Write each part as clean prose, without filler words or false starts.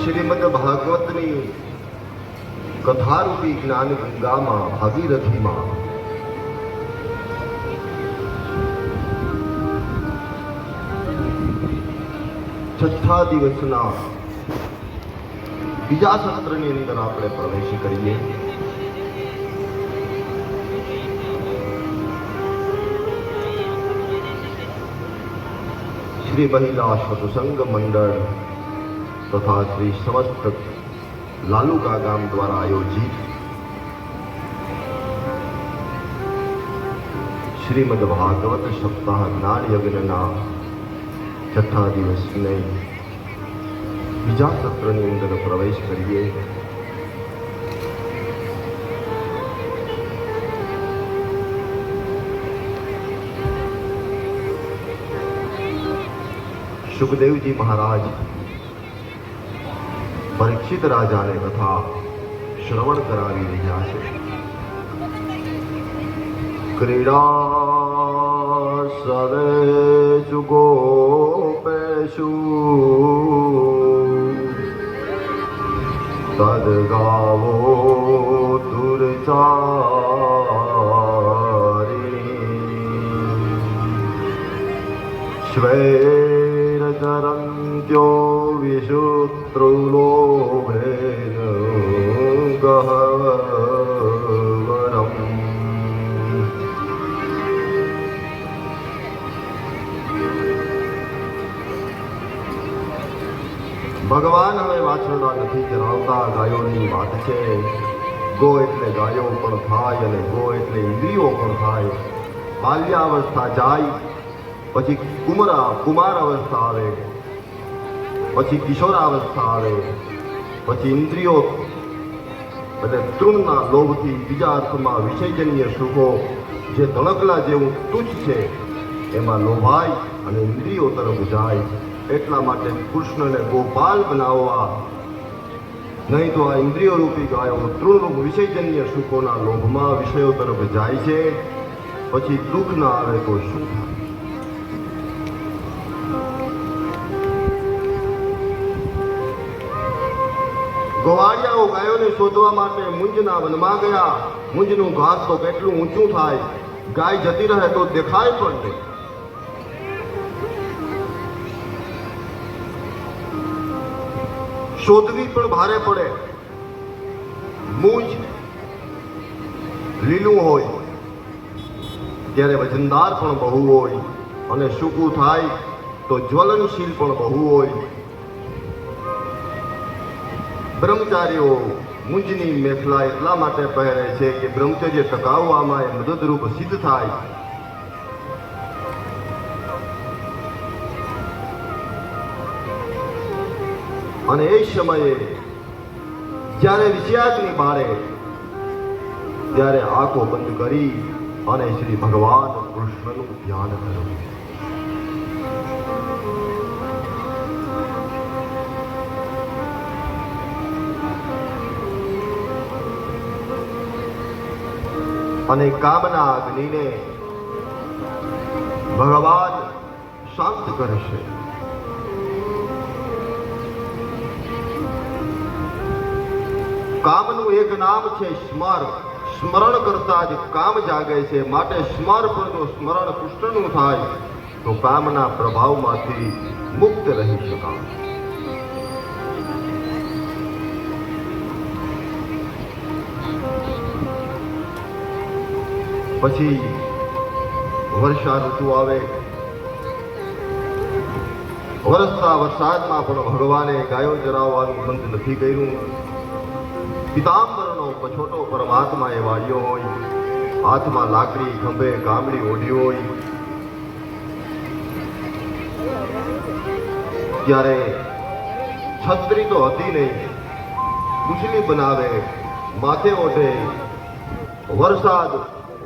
શ્રીમદ ભાગવતની કથારૂપી જ્ઞાન ગંગામાં ભાગીરથીમાં છઠ્ઠા દિવસના બીજા સત્રની અંદર આપણે પ્રવેશ કરીએ. શ્રી મહિલા સત્સંગ મંડળ તથા શ્રી સમસ્ત લાલુકા ગામ દ્વારા આયોજિત શ્રીમદ ભાગવત સપ્તાહ જ્ઞાન યજ્ઞના છઠ્ઠા દિવસને બીજા સત્રની અંદર પ્રવેશ કરીએ. સુખદેવજી મહારાજ પરીક્ષિત રાજાને કથા શ્રવણ કરાવી રહ્યા છે. ક્રીડા સરેષુ ગોપેષુ તદ ગાવો દુર્ચારિણી શ્વેરચરન્ત્યો વિશુત્રુલોભેન ગહવરમ. ભગવાન હવે વાછરડા નથી ચરાવતા, ગાયોની વાત છે. ગો એટલે ગાયો પણ થાય અને ગો એટલે ઇન્દ્રિયો પણ થાય. બાલ્યાવસ્થા જાય, પછી કુમાર અવસ્થા આવે, પછી કિશોરાવસ્થા આવે, પછી ઇન્દ્રિયો અને તૃણના લોભથી બીજા અર્થમાં વિષયજન્ય સુખો જે તણકલા જેવું તુચ્છ છે એમાં લોભાય અને ઇન્દ્રિયો તરફ જાય. એટલા માટે કૃષ્ણને ગોપાલ બનાવવા, નહીં તો આ ઇન્દ્રિયો રૂપી ગાયો તૃણરૂપ વિષયજન્ય સુખોના લોભમાં વિષયો તરફ જાય છે. પછી દુઃખ ના આવે તો શું થાય? ગોવાળિયાઓ ગાયોને શોધવા માટે મુંજના વનમાં ગયા. મુંજનું ઘાસ તો કેટલું ઊંચું થાય, ગાય જતી રહે તો દેખાય પણ નહીં. શોધવી પણ ભારે પડે. મુંજ લીલું હોય ત્યારે વજનદાર પણ બહુ હોય, અને સૂકું થાય તો જ્વલનશીલ પણ બહુ હોય. બ્રહ્મચારીઓ મુંજની મેખલા એટલા માટે પહેરે છે કે બ્રહ્મચર્ય ટકાવવામાં એ મદદરૂપ સિદ્ધ થાય. અને એ સમયે જ્યારે વિષયાગ્નિ બાળે ત્યારે આંખો બંધ કરી અને શ્રી ભગવાન કૃષ્ણનું ધ્યાન કરવું. અને કામના અગ્નિને ભગવાન શાંત કરશે. કામનું એક નામ છે સ્મર. સ્મરણ કરતા જ કામ જાગે છે. માટે સ્મર પર જો સ્મરણ કૃષ્ણનું થાય તો કામના પ્રભાવમાંથી મુક્ત રહી શકાય. પછી વર્ષા ઋતુ આવે. વરસતા વરસાદમાં પણ ભગવાને ગાયો ચરાવવાનું બંધ નથી કર્યું. પિતાંબરનો પછોટો પરમાત્માએ વાળ્યો હોય, હાથમાં લાકડી ખંભે કામડી ઓઢી હોય. ત્યારે છત્રી તો હતી નહીં, કુશલી બનાવે, માથે ઓઢે. વરસાદ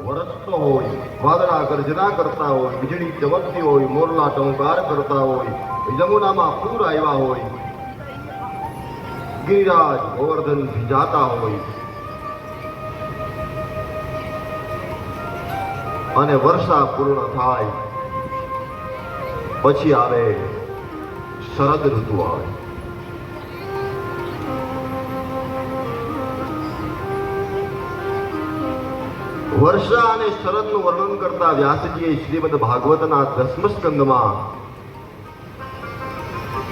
વરસતો હોય, વાદળા ગર્જના કરતા હોય, વીજળી ચમકતી હોય, મોરલા ટંકાર કરતા હોય, જમુનામાં પૂર આવ્યા હોય, ગિરિરાજ ગોવર્ધન ભીજાતા હોય, અને વર્ષા પૂર્ણ થાય પછી આવે શરદ ઋતુ આવે. વર્ષા અને શરદનું વર્ણન કરતા વ્યાસજીએ શ્રીમદ ભાગવતના 10મ સ્કંદમાં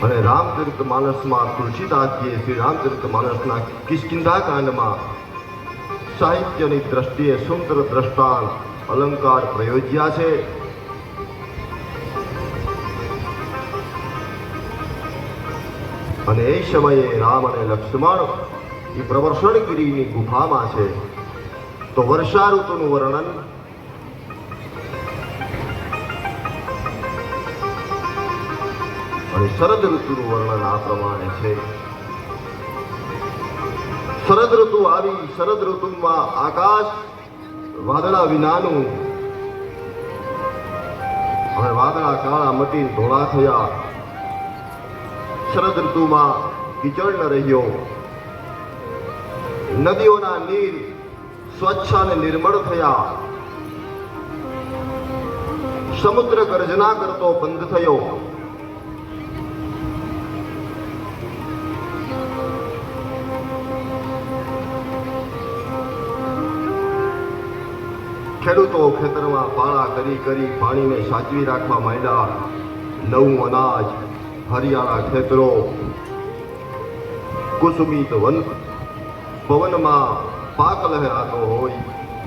અને રામચરિત માનસમાં તુલસીદાસજીએ શ્રી રામચરિત માનસના કિષ્કિંધા કાંડમાં સાહિત્યની દ્રષ્ટિએ સુંદર દ્રષ્ટાંત અલંકાર પ્રયોજ્યા છે. અને એ સમયે રામ અને લક્ષ્મણ એ પ્રવર્ષણગીરીની ગુફામાં છે. તો વર્ષા ઋતુનું વર્ણન અને શરદ ઋતુનું વર્ણન આ પ્રમાણે છે. શરદ ઋતુ આવી. શરદ ઋતુમાં આકાશ વાદળા વિનાનું અને વાદળા કાળા મટી ધોળા થયા. શરદ ઋતુમાં કીચડ ન રહ્યો. નદીઓના નીર સ્વચ્છ અને નિર્મળ થયા. સમુદ્ર ગર્જના કરતો બંધ થયો. ખેડૂતો ખેતરમાં પાળા કરી કરી પાણીને સાચવી રાખવા માંડ્યા. નવું અનાજ, હરિયાળા ખેતરો, કુસુમિત વન પવનમાં પાક લહેરાતો હોય.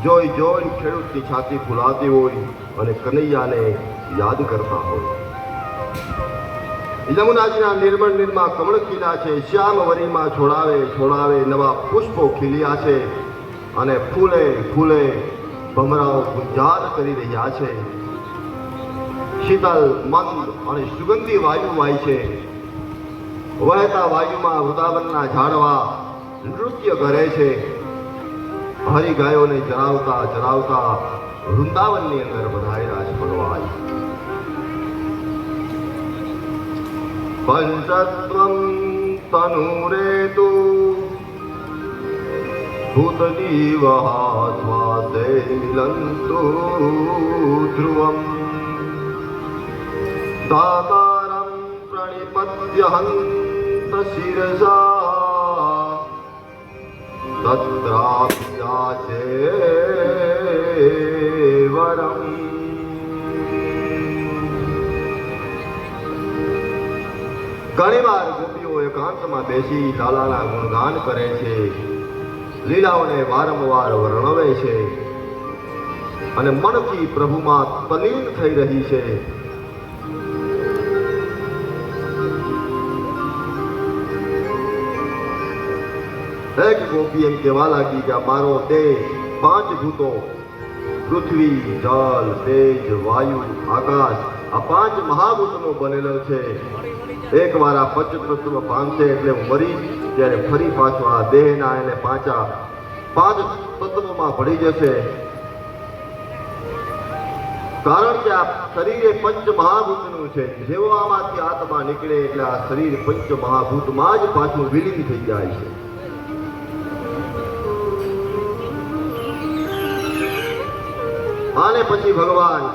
જોઈ જોઈ ખેડૂતની છાતી ફૂલાતી હોય અને કનૈયાને યાદ કરતા હોય. યમુનાજીના નિર્મળ નિર્મા કમળ ખીલા છે. શ્યામ વરીમાં છોડાવે છોડાવે નવા પુષ્પો ખીલ્યા છે અને ફૂલે ફૂલે ભમરાઓ ગુંજાર કરી રહ્યા છે. શીતલ મંદ અને સુગંધી વાયુ વાય છે. વહેતા વાયુમાં વૃંદાવનના ઝાડવા નૃત્ય કરે છે. હરિગાયોને ચરાવતા ચરાવતા વૃંદાવનની અંદર વધાર્યા છે ભગવાન. પંચત્વમ તનુરેતુ ભૂતદીવઃ સ્વાસે મિલન્તુ ધ્રુવમ દાતારં પ્રણિપત્ય હંત શિરસા તત્રાપ્યાચે વરમ. ઘણીવાર ગોપીઓ એકાંતમાં બેસી લાલાના ગુણગાન કરે છે. લીલાઓને વારંવાર વર્ણવે છે અને મનથી પ્રભુમાં તલીન થઈ રહી છે. એક ગોપી એમ કહેવા લાગી કે મારો દેહ 5 ભૂતો પૃથ્વી, જળ, તેજ, વાયુ, આકાશ આ 5 મહાભૂતનો બનેલો છે. એકવાર આ પંચતત્વ પામશે એટલે મરી ત્યારે ફરી પાછો આ દેહના એને 5 તત્વોમાં ભળી જશે. કારણ કે આ શરીર એ પંચ મહાભૂતનું છે. જેવો આમાંથી આત્મા નીકળે એટલે આ શરીર પંચ મહાભૂતમાં જ પાછું વિલીન થઈ જાય છે. આને પછી ભગવાન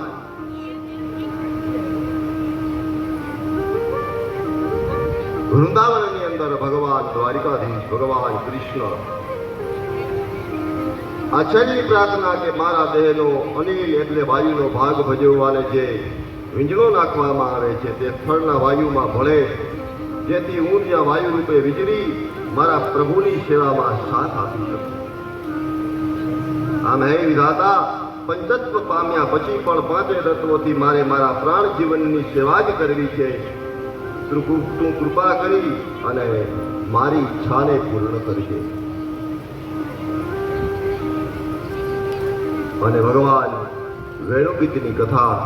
વૃંદાવનની અંદર ભગવાન દ્વારિકાધીશ ભગવાન કૃષ્ણ આ છેલ્લી પ્રાર્થના કે મારા દેહનો અનિલ એટલે વાયુનો ભાગ ભજવવાને જે વીંજળો નાખવામાં આવે છે તે સ્થળના વાયુમાં ભળે, જેથી હું ત્યાં વાયુ રૂપે વીજળી મારા પ્રભુની સેવામાં સાથ આપી શકું. આમ હે વિધાતા, પંચત્વ પામ્યા પછી પણ 5 તત્વોથી મારે મારા પ્રાણ જીવનની સેવા જ કરવી છે. તું કૃપા કરી અને મારી ઈચ્છાને પૂર્ણ કરજે. અને ભગવાન વેણુગીતની કથા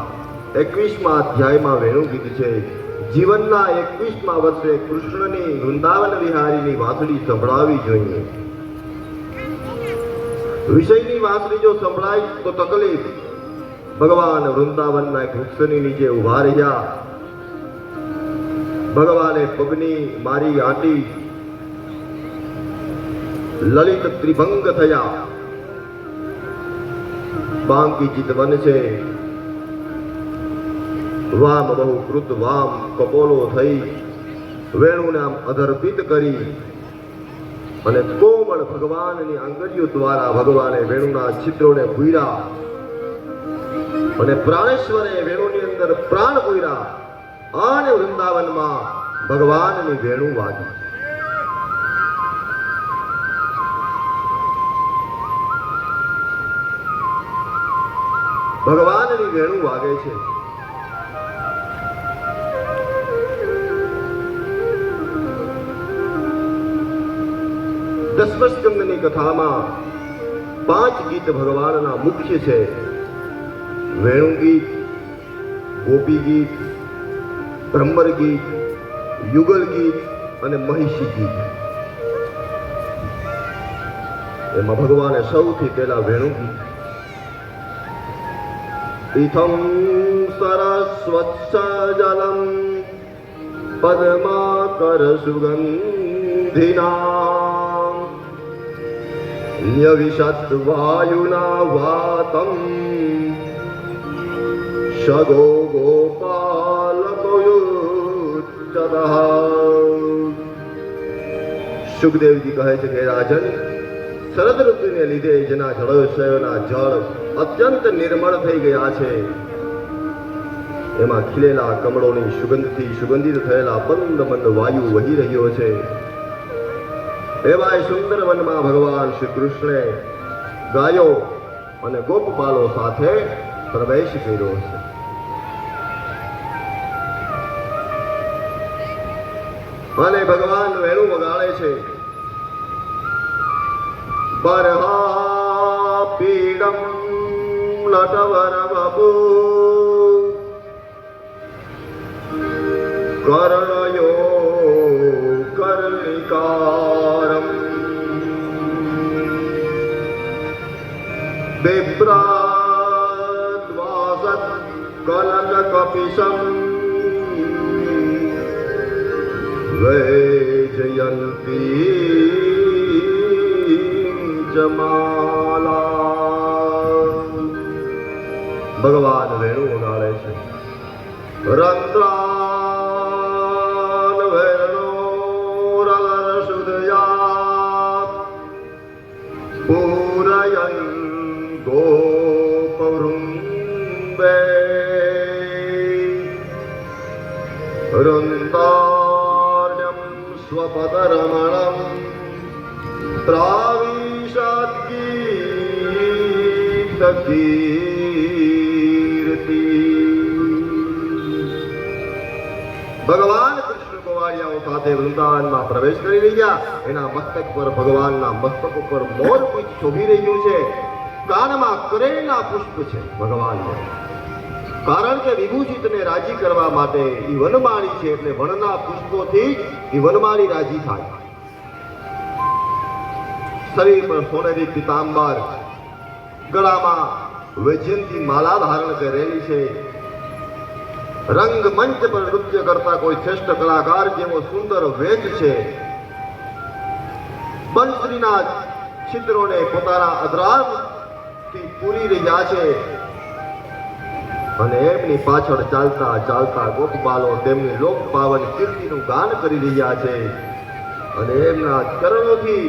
21મા અધ્યાયમાં વેણુગીત છે. જીવનના 21મા વર્ષે કૃષ્ણની વૃંદાવન વિહારીની વાંસળી સંભળાવી જોઈએ. વિષયની વાંસળી જો સંભળાય તો તકલીફ. ભગવાન વૃંદાવનના એક વૃક્ષની નીચે ઉભા રહ્યા. ભગવાને પગની મારી આંટી લલિત ત્રિભંગ થયા. બાંકી ચિતવન છે. વામ બહુ કૃત વામ કપોલો થઈ વેણુને આમ અધર્પિત કરી અને કોમળ ભગવાનની આંગળીઓ દ્વારા ભગવાને વેણુના છિદ્રોને ભૂર્યા અને પ્રાણેશ્વરે વેણુની અંદર પ્રાણ ભૂર્યા અને વૃંદાવનમાં ભગવાનની વેણુ વાગી. ભગવાનની વેણુ વાગે છે. દસમસ્કંદની કથામાં 5 ગીત ભગવાનના મુખ્ય છે. વેણુ ગીત, ગોપી ગીત, ભ્રમર ગીત, યુગલ ગીત અને મહિષી ગીત. એમાં ભગવાને સૌથી પહેલા વેણુ ગીત. ઇથમ સરસ્વચ્છ જલમ પદ્માકર સુગંધિના ન્યવિશત વાયુના વાતમ શગો ગોપાલકોયુચ્ચતઃ. સુખદેવજી કહે છે કે રાજન, શરદ ઋતુને લીધે જેના જળાશયોના જળ અત્યંત નિર્મળ થઈ ગયા છે, એમાં ખીલેલા કમળોની સુગંધથી સુગંધિત થયેલા મંદ મંદ વાયુ વહી રહ્યો છે. એવા સુંદર વનમાં ભગવાન શ્રી કૃષ્ણે ગાયો અને ગોપબાલો સાથે પ્રવેશ કર્યો છે. અને ભગવાન વેણુ વગાડે છે. બરહા પીડમ નટવર વપુ કર્ણયો કર્ણિકારમ બિભ્રાદ્વાસત કનક કપિશમ વૈજયંતી જમાલા. ભગવાન વેણુ વગાડે છે. રંદ્રાન વેણો રગર સુદયા પૂરયન ગોપવૃંદે રંતાર્યમ સ્વપદરમણમ કીર્તિ. ભગવાન કૃષ્ણ કુંવારિયાઓ સાથે વૃંદાવનમાં પ્રવેશ કરી રહ્યા. એના મસ્તક પર, ભગવાનના મસ્તક ઉપર મોરપીંછ શોભી રહ્યું છે. કાનમાં કરેલના પુષ્પ છે ભગવાનને, કારણ કે વિભૂષિતને રાજી કરવા માટે એ વનમાળી છે, એટલે વનના પુષ્પોથી એ વનમાળી રાજી થાય. શરીર પર સોનેરી પીતાંબર, ગળામાં વૈજયંતી માલા ધારણ કરેલી છે. રંગ મંચ પર નૃત્ય કરતા કોઈ શ્રેષ્ઠ કલાકાર જેવો સુંદર વેશ છે. બંસરીના છિદ્રોને પોતાના અધરાથી પૂરી રહ્યા છે. અને એમની પાછળ ચાલતા ચાલતા ગોપબાલો તેમની લોક પાવન કીર્તિનું ગાન કરી રહ્યા છે. અને એમના ચરણોથી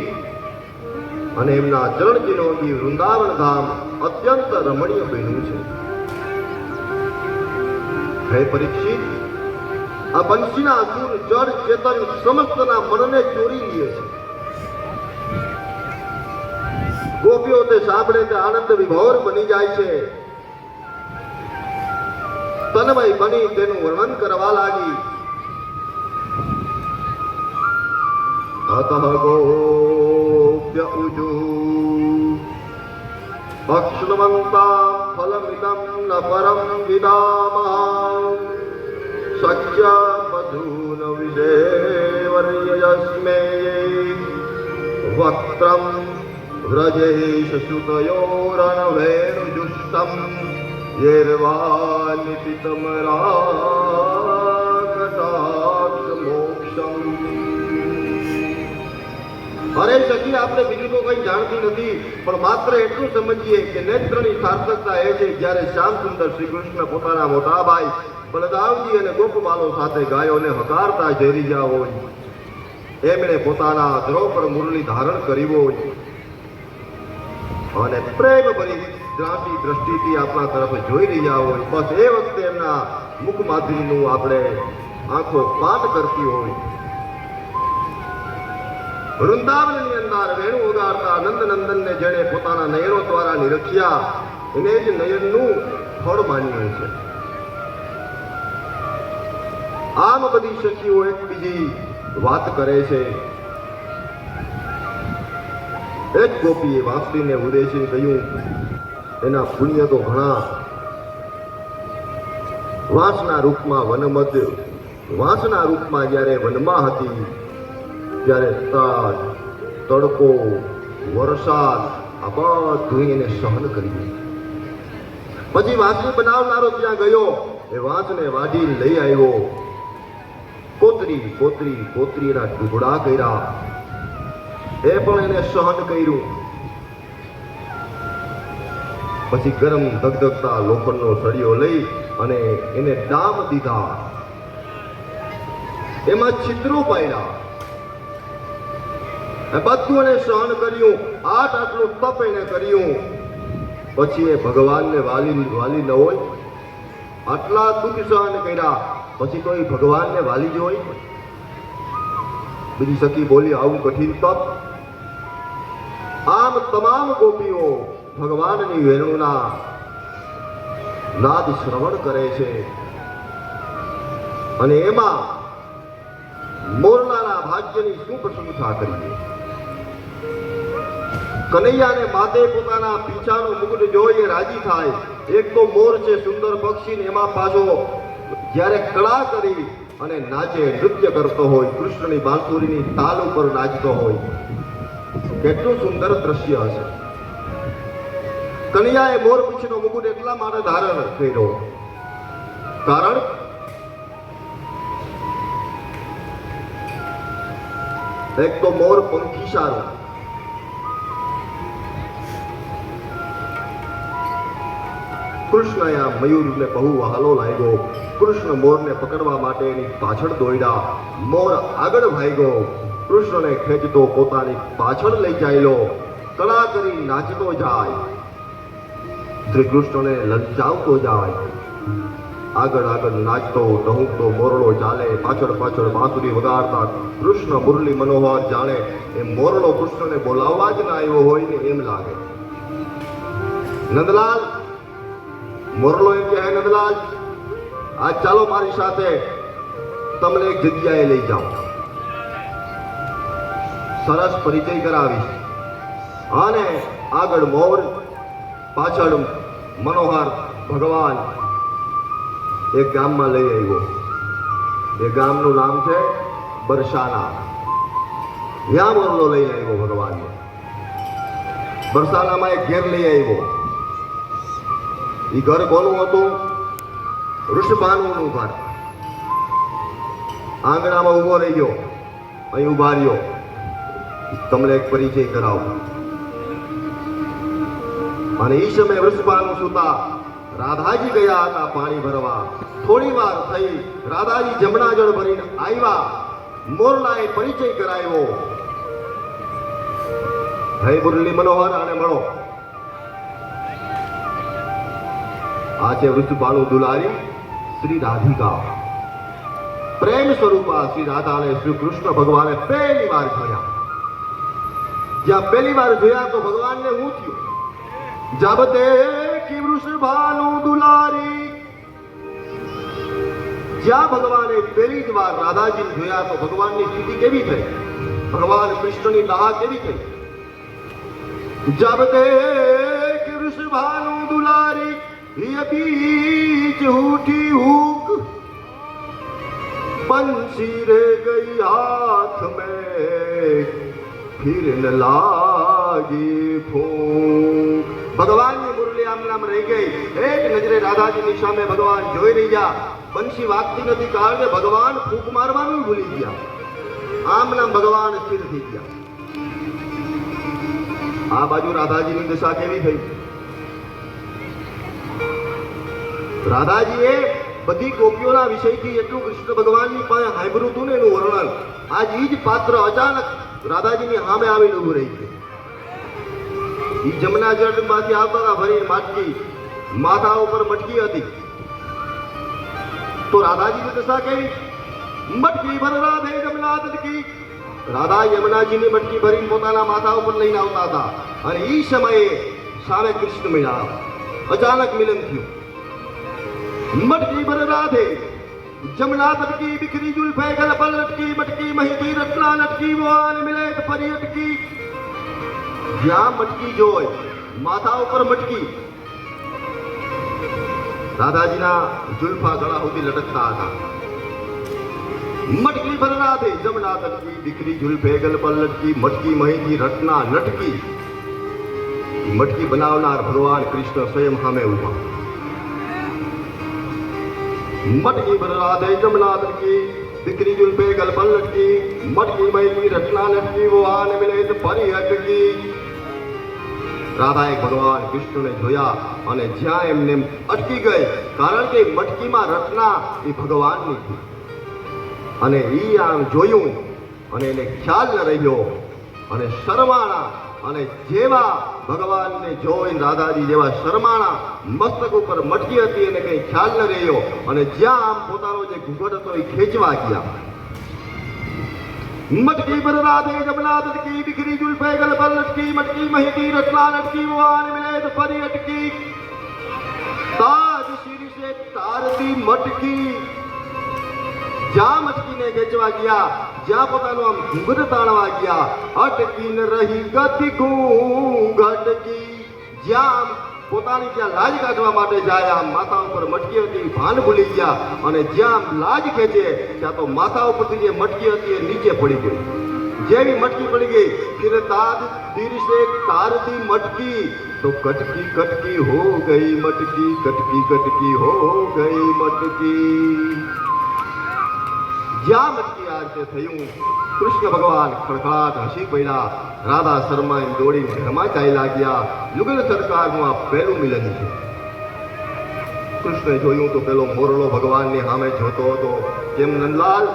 અને એમના ચરણચિહ્નોથી વૃંદાવન ધામ અત્યંત રમણીય બન્યું છે. હે પરીક્ષિત, આ બંશીના સુર જળ ચેતન સમસ્તના મનને ચોરી લે છે. ગોપીઓ તે સાંભળે તે આનંદ વિભોર બની જાય છે. તન્મય બની તેનું વર્ણન કરવા લાગી. અતઃ ગોપ્ય ઉજુ અક્ષ્ણવંતા ફલમિદં ન પરમ વિદામઃ શક્ય મધુન વિષેવર્યસ્મે વક્ત્રમ વ્રજેશ સુતયોરણવેણુજુષ્ટમ યેર્વાનિતિતમરાકટાક્ષ મોક્ષમ. અરે સખી, આપણે બીજું તો કંઈ જાણતી નથી, પણ માત્ર એટલું સમજીએ કે નેત્રની સાર્થકતા એ છે જ્યારે શ્યામ સુંદર શ્રી કૃષ્ણ પોતાના મોટા ભાઈ બલદાવજી અને ગોપબાલો સાથે ગાયોને હકારતા જઈ રહ્યા હોય. એમણે પોતાના ધ્રુવ પર મુરલી ધારણ કરી હોય અને પ્રેમ ભરી દ્રાંટી દ્રષ્ટિથી આપણા તરફ જોઈ રહ્યા હોય, બસ એ વખતે એમના મુખ માધુરીનું આપણે આંખો પાટ કરતી હોય. વૃંદાવનની અંદર વેણુ વગાડતા નંદનંદનને જેણે પોતાના નયનો દ્વારા નિરખ્યા એને જ નયનનું ફળ માન્યું છે. આમ બધી સખીઓ એક બીજી વાત કરે છે. એક ગોપીએ વાંસળીને ઉદ્દેશીને કહ્યું, એના પુણ્ય તો ઘણા. વાંસના રૂપમાં વનમધ્ય, વાંસના રૂપમાં જ્યારે વનમાં હતી ત્યારે તડ, તડકો, વરસાદ આ બધું એને સહન કર્યું. પછી વાંસળી બનાવનારો ત્યાં ગયો, એ વાંસને વાઢી લઈ આવ્યો. કોતરીના ટુકડા કર્યા, એ પણ એને સહન કર્યું. પછી ગરમ ધગધગતા લોખંડનો સળિયો લઈ અને એને ડામ દીધા, એમાં છિદ્રો પાડ્યા. બધું એને સહન કર્યું. આટલું તપ એને કર્યું. પછી એ ભગવાનને વાલી ન હોય, આટલા દુઃખ સહન કર્યા પછી તો એ ભગવાનને વાલી જ હોય. બીજી સખી બોલી, આવું કઠિન તપ. આમ તમામ ગોપીઓ ભગવાનની વેણુના નાદ શ્રવણ કરે છે અને એમાં મોરલાના ભાગ્યની શું પ્રશંસા કરીએ. કનૈયાને માતે પોતાના પીછાનો મુકુટ જોઈ રાજી થાય. એક તો મોર છે સુંદર પક્ષી, એમાં પાછો જ્યારે કળા કરી અને નાચે, નૃત્ય કરતો હોય, કૃષ્ણની બાંસુરીની તાલ ઉપર નાચતો હોય, કેટલું સુંદર દ્રશ્ય હશે. કનૈયાએ મોર પીછનો મુકુટ એટલા માટે ધારણ કર્યો કારણ એક તો મોર પંખી સારો, કૃષ્ણ આ મયુરને બહુ વહાલો લાગ્યો. કૃષ્ણ મોરને પકડવા માટે એની પાછળ દોડ્યા. મોર આગળ ભાગ્યો, કૃષ્ણને ખેંચતો પોતાની પાછળ લઈ જાયલો. કળા કરી નાચતો જાય, શ્રી કૃષ્ણને લલચાવતો જાય. આગળ નાચતો ટહુકતો મોરલો ચાલે, પાછળ બાંસુરી વગાડતા કૃષ્ણ મુરલી મનોહર જાણે એ મોરલો કૃષ્ણને બોલાવવા જ ના આવ્યો હોય ને એમ લાગે. નંદલાલ, મોરલો એમ કહે, નંદલાલ આજ ચાલો મારી સાથે, તમને એક જગ્યાએ લઈ જાઉં, સરસ પરિચય કરાવીશ. અને આગળ મોર, પાછળ મનોહર ભગવાન એક ગામમાં લઈ આવ્યો. એ ગામનું નામ છે બરસાના. ત્યાં મોરલો લઈ આવ્યો ભગવાનને. બરસાનામાં એક ઘેર લઈ આવ્યો. એ ઘર કોનું હતું? વૃષભાનુનું ઘર. આંગણામાં ઉભો રહી ગયો, અહીં ઉભા રહ્યો, તમને એક પરિચય કરાવો. અને એ સમયે વૃષભાનુ સુતા રાધાજી ગયા હતા પાણી ભરવા. થોડી વાર થઈ, રાધાજી જમણા જળ ભરીને આવ્યા. મોરલાએ પરિચય કરાવ્યો, હે મુરલી મનોહર, આને મળો. આ છે વૃષભાનુ દુલારી શ્રી રાધિકા. પ્રેમ સ્વરૂપા શ્રી રાધાને શ્રી કૃષ્ણ ભગવાને પહેલી વાર જોયા. જ્યાં પહેલી વાર જોયા તો ભગવાનને હું થયું, જબ દેખી વૃષભાનુ દુલારી. જ્યાં ભગવાને પહેલી જ વાર રાધાજીને જોયા તો ભગવાનની સ્થિતિ કેવી થઈ, ભગવાન કૃષ્ણની દાહ કેવી થઈ. જબ દેખી વૃષભાનુ દુલારી ये बीच उठी हुक, बंसी रे गई हाथ में, फिर न लागी फूंक. ભગવાનની મુરલી આમ નામ રહી ગઈ. એક નજરે રાધાજીની સામે ભગવાન જોઈ રહ્યા. બંસી વાગતી નથી કારણ કે ભગવાન ફૂંક મારવાનું ભૂલી ગયા. આમ નામ ભગવાન સ્થિર થઈ ગયા. આ બાજુ રાધાજીની દશા કેવી થઈ? રાધાજીએ બધી ગોપીઓના વિષયથી એટલું કૃષ્ણ ભગવાનની પાસે સાંભળ્યું હતું ને એનું વર્ણન, આજ ઈ જ પાત્ર અચાનક રાધાજીની સામે આવીને ઊભું રહી ગયું. ઈ જમના જળમાંથી આવતા હતા ભરીને માટકી, માથા ઉપર મટકી હતી. તો રાધાજીની દશા કેવી? મટકી ભર રાધે જમના તટકી. રાધા યમુનાજીની મટકી ભરીને પોતાના માથા ઉપર લઈને આવતા હતા અને ઈ સમયે સામે કૃષ્ણ મળ્યા. અચાનક મિલન થયું. મટકી ભર રાધે જમના તટકી, બિખરી જુલ્ફે ગલ પર લટકી, મટકી મહીથી રત્ના લટકી, વો આને મિલે તો ફરી અટકી. જ્યાં મટકી જોય માથા ઉપર મટકી. રાધાજીના જુલ્ફા ગળા સુધી લટકતા હતા. મટકી ભર રાધે જમના તટકી, દીકરી જુલ્ફે ગલ પર લટકી, મટકી મહીથી રત્ના લટકી. મટકી બનાવનાર ભગવાન કૃષ્ણ સ્વયં સામે ઉભા. મટકી ભર રાધે જમના તટકી, દીકરી જુલ્ફે ગલ પર લટકી, મટકી મહીથી રત્ના લટકી, વો આને મિલે તો ફરી અટકી. રાધાએ ભગવાન કૃષ્ણને જોયા અને જ્યાં એમને અટકી ગઈ, કારણ કે મટકીમાં રત્ના એ ભગવાનની હતી. અને ઈ આમ જોયું અને એને ખ્યાલ ન રહ્યો અને શરમાણા. અને જેવા ભગવાનને જોઈને રાધાજી જેવા શરમાણા, મસ્તક ઉપર મટકી હતી એને કઈ ખ્યાલ ન રહ્યો અને જ્યાં આમ પોતાનો જે ઘૂંઘટ હતો એ ખેંચવા ગયા. મટકી પર રાધે જમના તટકી, બિખરી જુલ્ફે ગલ પર લટકી, મટકી મહીથી રત્ના લટકી, વો આને મિલે તો ફરી અટકી. તાજ શિર સે તારતી મટકી. જ્યાં મટકીને ખેંચવા ગયા, જ્યાં પોતાનું આમ ઘૂંઘટ તાણવા ગયા, અટકી ન રહી ગતિ ઘૂંઘટ કી. જ્યાં આમ પોતાની ત્યાં લાજ કાઢવા માટે જાય, આમ માથા ઉપર મટકી હતી ભાન ભૂલી ગયા અને જ્યાં લાજ ખેંચે ત્યાં તો માથા ઉપરથી જે મટકી હતી એ નીચે પડી ગઈ. જેવી મટકી પડી ગઈ, ફિર તાજ તીર સે તારતી મટકી, તો કટકી કટકી હો ગઈ મટકી, કટકી કટકી હો ગઈ મટકી. જ્યાં મટકી આ રીતે થયું, કૃષ્ણ ભગવાન ખડખડાટ હસી પડ્યા. રાધા શર્માએ દોડીને ઘરમાં ચાલ્યા ગયા. યુગલ સરકારનું આ પહેલું મિલન છે. કૃષ્ણે જોયું તો પેલો મોરલો ભગવાનની સામે જોતો હતો. કેમ નંદલાલ,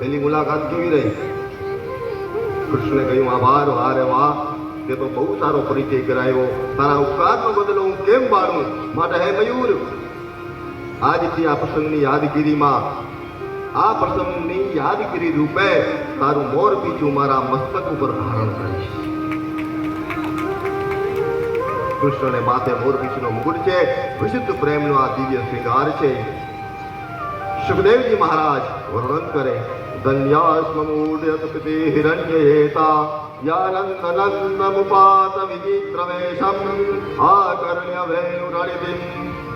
પેલી મુલાકાત કેવી રહી? કૃષ્ણે કહ્યું, આભાર, વારે વાહ, તે તો બહુ સારો પરિચય કરાયો. તારા ઉપકારનો બદલો હું કેમ બાળું? માટે હે મયુર, આજથી આ પ્રસંગની યાદગીરીમાં, આ પ્રસંગની યાદગીરી રૂપે તારું મોર પીછું મારા મસ્તક ઉપર ધારણ કરીશ. કૃષ્ણને માથે મોર પીછુનો મુકુટ છે. વિશુદ્ધ પ્રેમનો આ દિવ્ય શ્રૃંગાર છે. સુખદેવજી મહારાજ વર્ણન કરે, ધન્યાસ્મૂઢ્યતપિતે હિરણ્યયેતા યાનંદનંદમુપાત વિચિત્રવેશમ આકર્ણ્ય વેણુરણિતિમ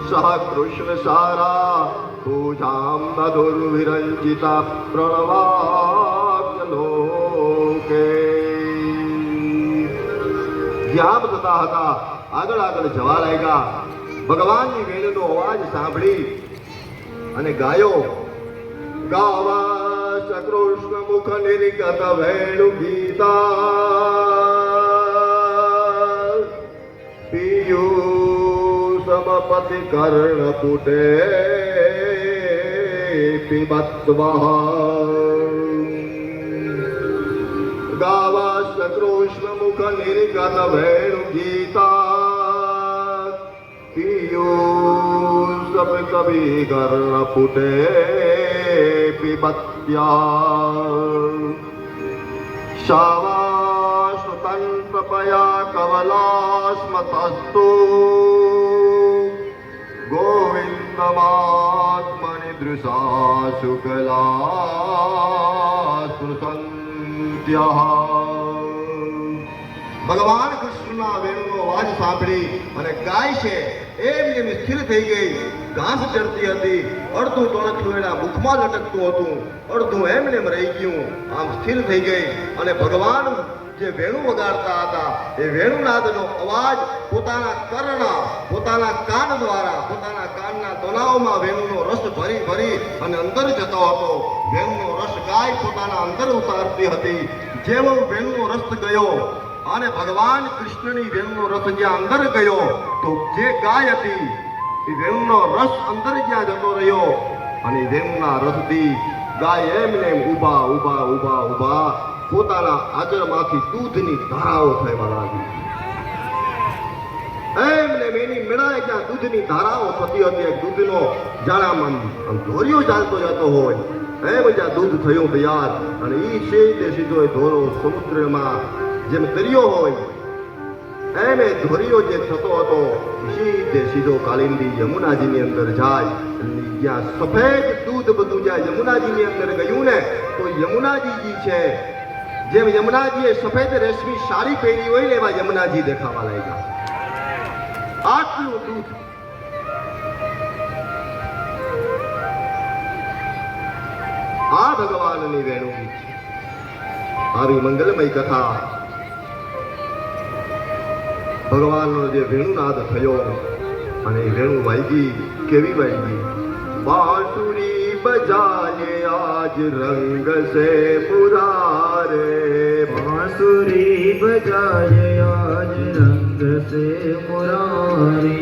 સહ કૃષ્ણ સારા પૂજામ મધુર્વિરંજિતા પ્રણવાપ્યલોકે. જ્યાં થતા હતા આગળ આગળ જવા લાગ્યા. ભગવાનની વેણુનો અવાજ સાંભળી અને ગાયો, ગાવા કૃષ્ણ મુખ નિર્ગત વેણુ ગીતા, પિયુષમપતિ કર્ણ પુટે પિબત્વઃ. ગાવા કૃષ્ણ મુખ નિર્ગત વેણુ ગીતા, પિયુષમપતિ કર્ણ પુટે પિબત્યા. શાવાશ્રુતંત્રપયા કવલાસ્મતસ્તુ ગોવિંદમાત્મનિ દૃશા શુક્લા સ્પૃશન્ત્યઃ. ભગવાન કૃષ્ણના વેણુનો અવાજ સાંભળી અને ગાય છે એમ જેમ સ્થિર થઈ ગઈ. ઘાસ ચરતી હતી, અડધું તણખલું એના મુખમાં લટકતું હતું, અડધું એમને રહી ગયું. આમ સ્થિર થઈ ગઈ અને ભગવાન જે વેણુ વગાડતા હતા એ વેણુનાદનો અવાજ પોતાના કર્ણ, પોતાના કાન દ્વારા, પોતાના કાનના દોનાઓમાં વેણુનો રસ ભરી ભરી અને અંદર જતો હતો. વેણુનો રસ ગાય પોતાના અંદર ઉતારતી હતી. જેવો વેણુનો રસ ગયો અને ભગવાન કૃષ્ણની વેણુનો રસ જ્યાં અંદર ગયો તો જે ગાય હતી એ વેણુનો રસ અંદર જ્યાં જતો રહ્યો અને વેણુના રસથી ગાય એમને એમ ઊભા ઊભા ઊભા ઊભા પોતાના આચરમાંથી દૂધની ધારાઓ થવા લાગી. એમને એની મેળાએ જ્યાં દૂધની ધારાઓ થતી હતી, દૂધનો જાણામાં ધોરિયો ચાલતો જતો હોય એમ જ્યાં દૂધ થયું તૈયાર અને એ સીધે સીધો એ ધોરો સમુદ્રમાં જેમ તર્યો હોય એમ એ ધોરિયો જે થતો હતો સીધે સીધો કાલિંદી યમુનાજીની અંદર જાય. જ્યાં સફેદ દૂધ બધું જ્યાં યમુનાજીની અંદર ગયું ને તો યમુનાજી છે જેમ યમુનાજીએ સફેદ રેશમી સાડી પહેરી હોય ને એવા યમુનાજી દેખાવા લાગ્યા. આટલું દૂધ આ ભગવાનની વેણુ ગીત છે. આવી મંગલમય કથા ભગવાનનો જે વેણુનાદ થયો અને વેણુ વાગી કેવી વાગી. બાંસુરી બજાએ આજ રંગ સે મુરારે, बांसुरी बजाए आज रंग से मुरारी,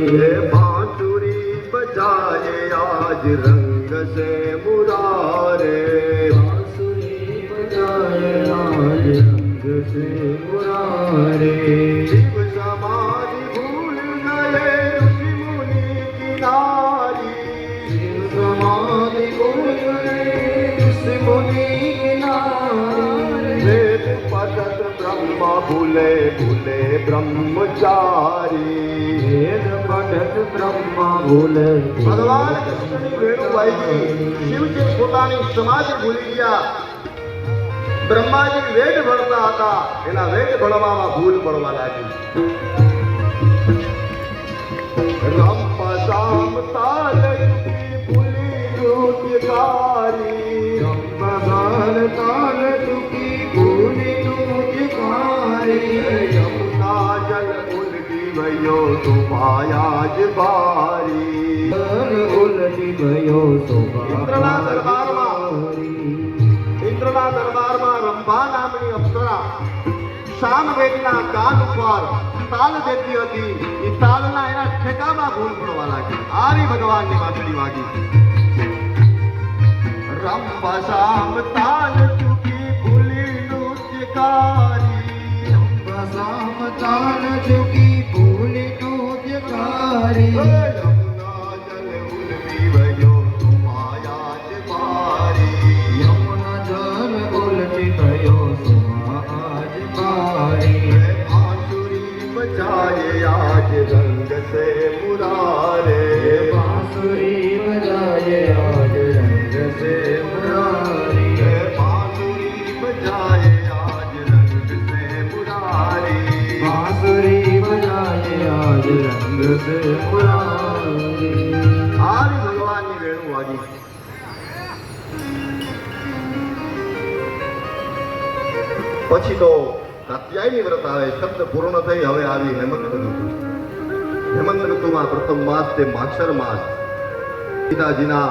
बांसुरी बजाए आज रंग से मुरारे, बांसुरी बजाए आज रंग से मुरारी. शिव समाधि भूल गए ऋषि मुनि की नारी, शिव समाधि भूल गए ऋषि मुनि की नारी, वेद पढ़त ब्रह्म भूले भूले ब्रह्मचारी. वेद पढ़त ब्रह्म भूले ભગવાન કૃષ્ણની વેણુ વાગી, શિવજી પોતાની સમાધિ ભૂલી ગયા. બ્રહ્માજી વેદ ભણતા હતા, એના વેદ ભણવામાં ભૂલ પડવા લાગી. રંપ સામ તાલ ચૂકી ભૂલી નૃત્યકારી, સંપદાન તાલ ચૂકી ભૂલી નૃત્યકારી, યમુના જલ ઉલટી ગયો શોભાયા જ ભારી. ઉલટી ગયો ઇન્દ્રના દરબારમાં રંભા નામની અપ્સરા સામવેદના કાન ઉપર તાલ દેતી હતી. એ તાલના એના ઠેકામાં ભૂલ પડવા લાગી. આવી ભગવાનની વાંસળી વાગી. રંભા સામ તાલ ચૂકી ભૂલી નૃત્યકારી, સામ તાલ ચૂકી ભૂલી નૃત્યકારી, યમુના જલ ઉલટી ગયો શોભાયા જ ભારી. યમુના જલ ઉલટી ગયો સુહાજ ભારી. बांसुरी बजाए आज रंग से मुरारे, बांसुरी बजाए आज रंग से मुरारी, बांसुरी बजाए आज रंग से मुरारी. बांसुरी बजाए आज रंग से मुरारी. આવી ભગવાનની વેણુ વાગી. પછી તો કાત્યાયની વ્રત આવે. શબ્દ પૂર્ણ થઈ. હવે આવી હેમંત ઋતુ. હેમંત ઋતુમાં પ્રથમ માસ તે માક્ષર માસ. પિતાજીના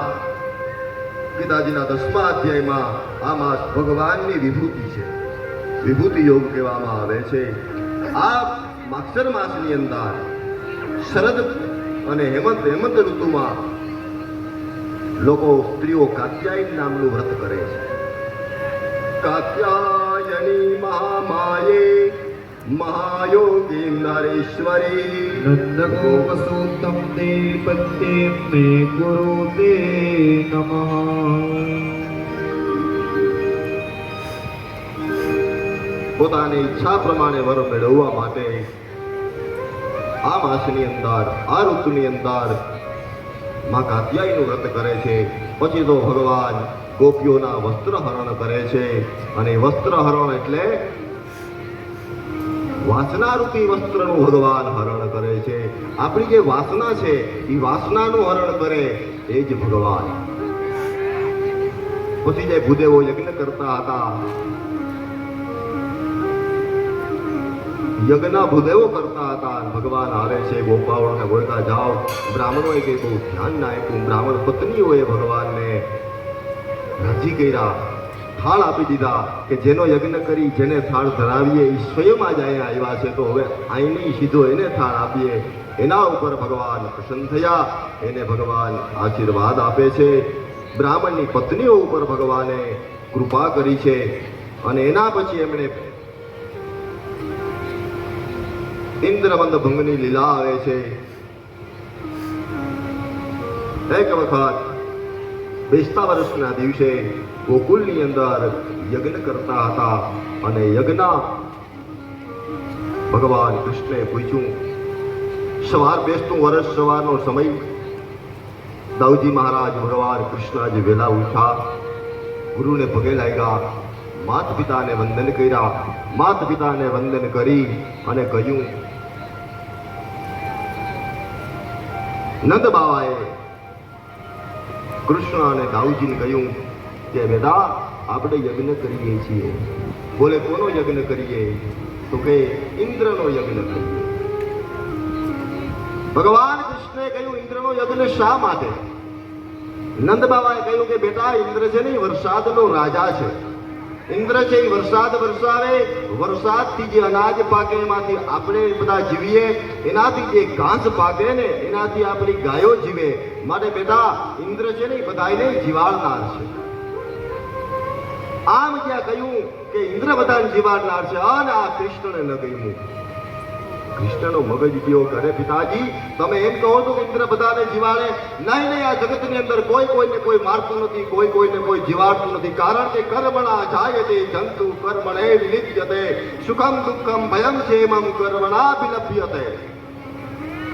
10મા અધ્યાયમાં આ માસ ભગવાનની વિભૂતિ છે. વિભૂતિ યોગ કહેવામાં આવે છે. આ માક્ષર માસની અંદર શરદ અને હેમંત ઋતુમાં લોકો સ્ત્રીઓ કાત્યાયન નામનું વ્રત કરે છે. કાત્યાયની મહામાયે મહાયોગી નરેશ્વરી, नंदगोप सूतम ते पत्ते मे गुरु ते नमः. પોતાની ઈચ્છા પ્રમાણે વર મેળવવા માટે આ માસની અંદર આ ઋતુની અંદર માં કાત્યાયનું વ્રત કરે છે. પછી તો ભગવાન ગોપીઓના વસ્ત્ર હરણ કરે છે. અને વસ્ત્ર હરણ એટલે વાસનારૂપી વસ્ત્રનું ભગવાન હરણ કરે છે. આપણી જે વાસના છે એ વાસનાનું હરણ કરે એ જ ભગવાન. પછી જે ભૂદેવો યજ્ઞ કરતા હતા, યજ્ઞના ભૂદેવો કરતા હતા, ભગવાન આવે છે. ગોપાઓને બોલતા જાઓ. બ્રાહ્મણોએ કંઈ બહુ ધ્યાન ના આપ્યું. બ્રાહ્મણ પત્નીઓએ ભગવાનને રાજી કર્યા, થાળ આપી દીધા કે જેનો યજ્ઞ કરી જેને થાળ ધરાવીએ એ સ્વયં જ અહીંયા આવ્યા છે, તો હવે અહીંની સીધો એને થાળ આપીએ. એના ઉપર ભગવાન પ્રસન્ન થયા, એને ભગવાન આશીર્વાદ આપે છે. બ્રાહ્મણની પત્નીઓ ઉપર ભગવાને કૃપા કરી છે અને એના પછી એમણે ઇન્દ્રમંદ ભંગની લીલા આવે છે. એક વખત બેસતા વર્ષના દિવસે ગોકુલની અંદર યજ્ઞ કરતા હતા અને યજ્ઞ ભગવાન કૃષ્ણે પૂછ્યું. સવાર બેસતું વર્ષ, સવારનો સમય. દાઉજી મહારાજ ભગવાન કૃષ્ણ આજે વહેલા ઉઠ્યા, ગુરુને પગે લાગ્યા, માતા પિતાને વંદન કર્યા. માતા પિતાને વંદન કરી અને કહ્યું, નંદ બાવાએ કૃષ્ણ અને દાઉજીને કહ્યું કે બેટા આપણે યજ્ઞ કરીએ છીએ. બોલે કોનો યજ્ઞ કરીએ? તો કે ઇન્દ્રનો યજ્ઞ કરીએ. ભગવાન કૃષ્ણે કહ્યું ઇન્દ્રનો યજ્ઞ શા માટે? નંદ બાબાએ કહ્યું કે બેટા ઇન્દ્ર છે ને એ વરસાદનો રાજા છે. ઇન્દ્ર છે એ વરસાદ વરસાવે, વરસાદથી જે અનાજ પાકે એમાંથી આપણે બધા જીવીએ, એનાથી જે ઘાસ પાકે ને એનાથી આપણી ગાયો જીવે. માટે બેટા ઇન્દ્ર છે ને એ બધાને જીવાડનાર છે. આમ જ્યાં કહ્યું કે ઇન્દ્ર બધાને જીવાડનાર છે અને આ કૃષ્ણને ન ગમ્યું. કૃષ્ણનો મગજ ગયો કરે પિતાજી તમે એમ કહો છો કે ઇન્દ્ર બધાને જીવાડે? નહીં નહીં, આ જગતની અંદર કોઈ કોઈને કોઈ મારતું નથી, કોઈ કોઈને કોઈ જીવાડતું નથી. કારણ કે કર્મણા જાયતે જંતુ કર્મણે વિલિપ્યતે સુખમ દુઃખમ ભયમ ક્ષેમમ કર્મણા વિલપ્યતે.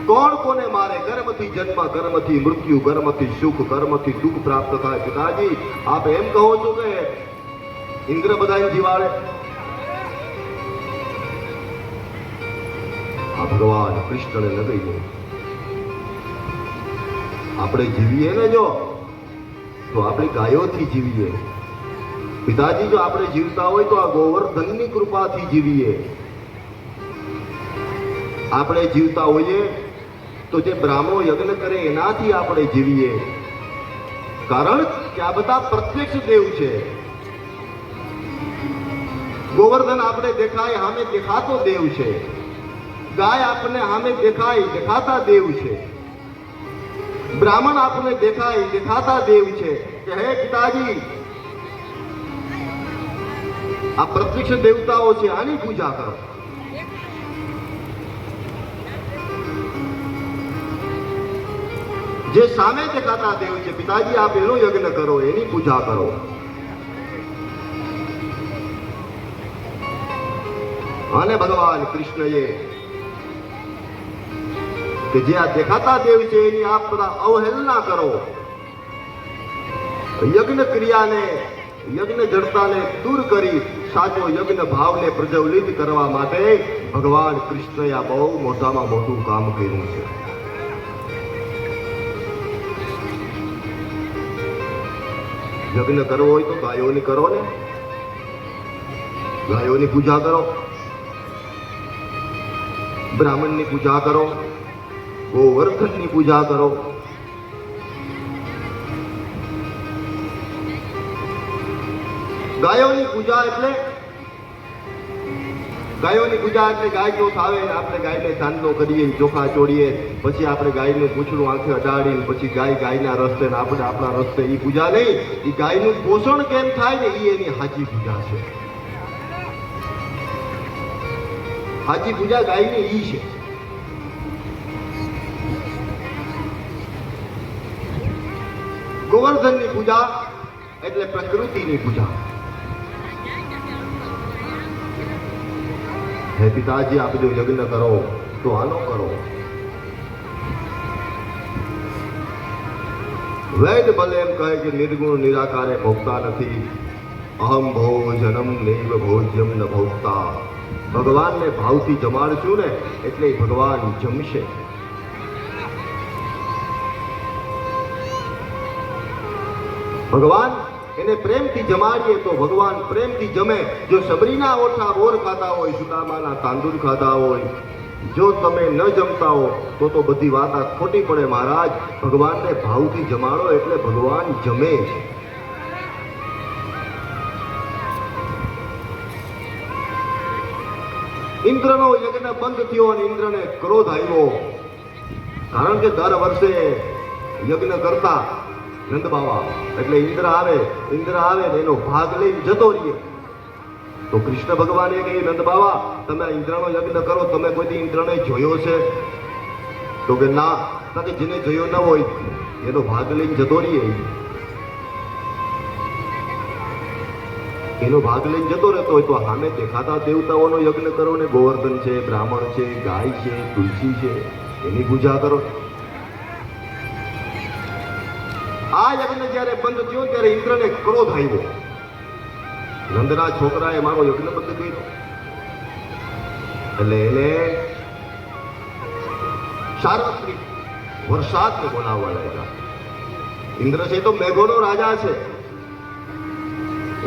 કોણ કોને મારે? કર્મથી જન્મ, કર્મથી મૃત્યુ, કર્મથી સુખ, કર્મથી દુઃખ પ્રાપ્ત થાય. પિતાજી આપ એમ કહો છો કે ઇન્દ્ર બધાને જીવાડે? આ ભગવાન કૃષ્ણને ન ગયું. આપણે જીવીએ ને જો તો આપણી ગાયોથી જીવીએ. પિતાજી જો આપણે જીવતા હોય તો આ ગોવર્ધનની કૃપાથી જીવીએ. આપણે જીવતા હોઈએ તો જે બ્રાહ્મણો યજ્ઞ કરે એનાથી આપણે જીવીએ. કારણ કે આ બધા પ્રત્યક્ષ દેવ છે. ગોવર્ધન આપણે દેખાય સામે દેખાતો દેવ છે. ગાય આપને સામે દેખાય દેખાતા દેવ છે. બ્રાહ્મણ આપને દેખાય દેખાતા દેવ છે. કે હે પિતાજી આ પ્રત્યક્ષ દેવતાઓ છે, આની પૂજા કરો. જે સામે દેખાતા દેવ છે પિતાજી આપ એનો યજ્ઞ કરો, એની પૂજા કરો. અને ભગવાન કૃષ્ણએ કે જે આ દેખાતા દેવ છે એની આપ બધા અવહેલના કરો. યજ્ઞ ક્રિયાને, યજ્ઞ જડતાને દૂર કરી સાચો યજ્ઞ ભાવને પ્રજ્વલિત કરવા માટે ભગવાન કૃષ્ણએ આ બહુ મોટામાં મોટું કામ કર્યું છે. યજ્ઞ કરવો હોય તો ગાયોની કરો ને, ગાયોની પૂજા કરો, બ્રાહ્મણની પૂજા કરો, ગોવર્ધનની પૂજા કરો. ગાયોની પૂજા એટલે ગાય જો થાવે આપણે ગાયને ચાંદલો કરીએ, ચોખા ચોડીએ, પછી આપણે ગાયનું પૂંછડું આંખે અડાડીને પછી ગાયના રસ્તે ને આપણે આપણા રસ્તે. એ પૂજા નહીં. એ ગાયનું પોષણ કેમ થાય ને એ એની સાચી પૂજા છે. સાચી પૂજા ગાયની ઈ છે. ગોવર્ધનની પૂજા એટલે પ્રકૃતિની પૂજા. હે પિતાજી આપ જો યજ્ઞ કરો તો આનો કરો. વેદ ભલે એમ કહે કે નિર્ગુણ નિરાકારે ભોગતા નથી. અહમ ભોજનમ નૈવ ભોજ્યમ ન ભોગતા. ભગવાનને ભાવથી જમાડશું ને એટલે ભગવાન જમશે. ભગવાન એને પ્રેમથી જમાડીએ તો ભગવાન પ્રેમથી જમે. જો સબરીના ઓઠા બોર ખાતા હોય, સુદામાના તાંદુર ખાતા હોય, જો તમે ન જમતા હો તો બધી વાત આ ખોટી પડે. મહારાજ ભગવાનને ભાવથી જમાડો એટલે ભગવાન જમે છે. ઇન્દ્રનો યજ્ઞ બંધ થયો અને ઇન્દ્રને ક્રોધ આવ્યો. કારણ કે દર વર્ષે યજ્ઞ કરતા નંદ બાવા એટલે ઇન્દ્ર આવે ને એનો ભાગ લઈને જતો રહીએ. તો કૃષ્ણ ભગવાને કહ્યું, નંદ બાવા તમે આ ઇન્દ્રનો યજ્ઞ કરો, તમે કોઈ ઇન્દ્રને જોયો છે? તો કે ના. તો કે જેને જોયો ન હોય એનો ભાગ લઈને જતો રહીએ, એનો ભાગ લઈને જતો રહેતો હોય તો સામે દેખાતા દેવતાઓનો યજ્ઞ કરો ને. ગોવર્ધન છે, બ્રાહ્મણ છે, ગાય છે, તુલસી છે, એની પૂજા કરો. આ યજ્ઞ જ્યારે બંધ થયો ત્યારે ઇન્દ્રને ક્રોધ આવ્યો. નંદના છોકરાએ મારો યજ્ઞ બંધ કર્યો એટલે એને સાર્વત્રિક વરસાદને બોલાવવા લાગ્યા. ઇન્દ્ર છે તો મેઘોનો રાજા છે,